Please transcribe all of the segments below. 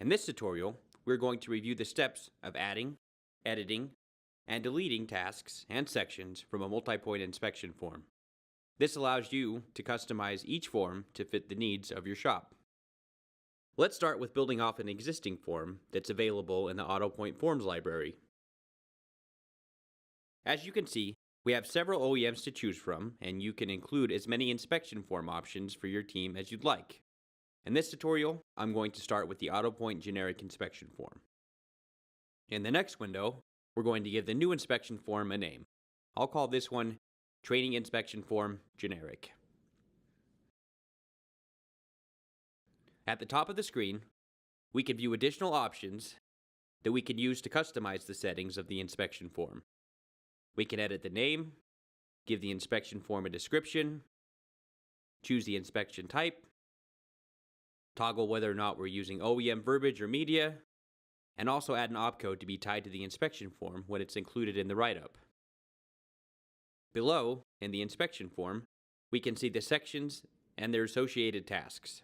In this tutorial, we're going to review the steps of adding, editing, and deleting tasks and sections from a multi-point inspection form. This allows you to customize each form to fit the needs of your shop. Let's start with building off an existing form that's available in the AutoPoint Forms library. As you can see, we have several OEMs to choose from, and you can include as many inspection form options for your team as you'd like. In this tutorial, I'm going to start with the AutoPoint generic inspection form. In the next window, we're going to give the new inspection form a name. I'll call this one Training Inspection Form Generic. At the top of the screen, we can view additional options that we can use to customize the settings of the inspection form. We can edit the name, give the inspection form a description, choose the inspection type, toggle whether or not we're using OEM verbiage or media, and also add an opcode to be tied to the inspection form when it's included in the write-up. Below, in the inspection form, we can see the sections and their associated tasks.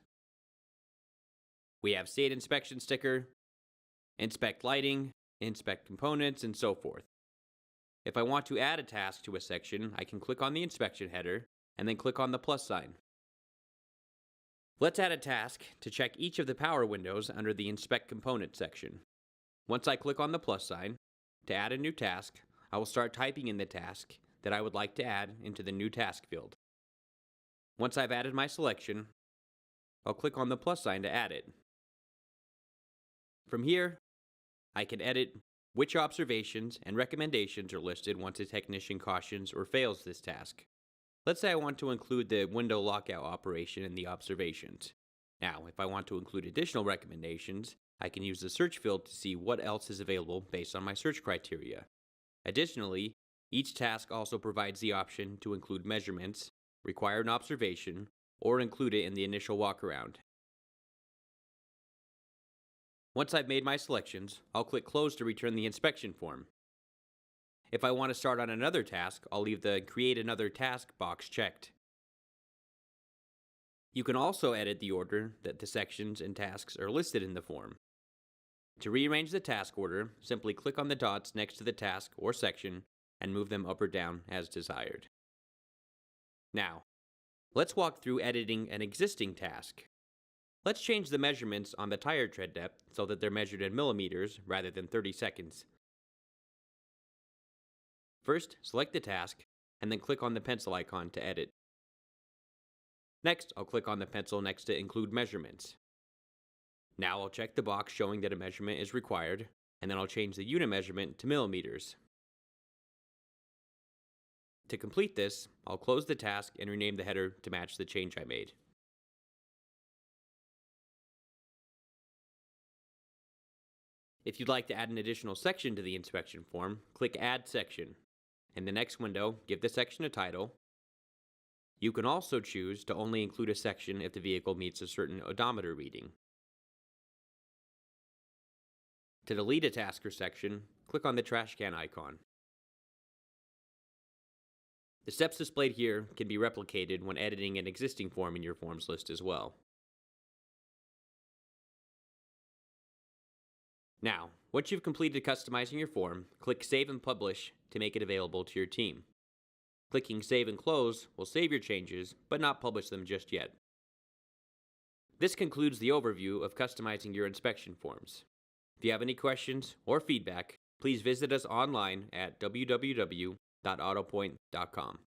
We have State Inspection Sticker, Inspect Lighting, Inspect Components, and so forth. If I want to add a task to a section, I can click on the inspection header and then click on the plus sign. Let's add a task to check each of the power windows under the Inspect Component section. Once I click on the plus sign, to add a new task, I will start typing in the task that I would like to add into the new task field. Once I've added my selection, I'll click on the plus sign to add it. From here, I can edit which observations and recommendations are listed once a technician cautions or fails this task. Let's say I want to include the window lockout operation in the observations. Now, if I want to include additional recommendations, I can use the search field to see what else is available based on my search criteria. Additionally, each task also provides the option to include measurements, require an observation, or include it in the initial walkaround. Once I've made my selections, I'll click Close to return the inspection form. If I want to start on another task, I'll leave the Create Another Task box checked. You can also edit the order that the sections and tasks are listed in the form. To rearrange the task order, simply click on the dots next to the task or section and move them up or down as desired. Now, let's walk through editing an existing task. Let's change the measurements on the tire tread depth so that they're measured in millimeters rather than 30 seconds. First, select the task, and then click on the pencil icon to edit. Next, I'll click on the pencil next to Include Measurements. Now I'll check the box showing that a measurement is required, and then I'll change the unit measurement to millimeters. To complete this, I'll close the task and rename the header to match the change I made. If you'd like to add an additional section to the inspection form, click Add Section. In the next window, give the section a title. You can also choose to only include a section if the vehicle meets a certain odometer reading. To delete a task or section, click on the trash can icon. The steps displayed here can be replicated when editing an existing form in your forms list as well. Now, once you've completed customizing your form, click Save and Publish to make it available to your team. Clicking Save and Close will save your changes, but not publish them just yet. This concludes the overview of customizing your inspection forms. If you have any questions or feedback, please visit us online at www.autopoint.com.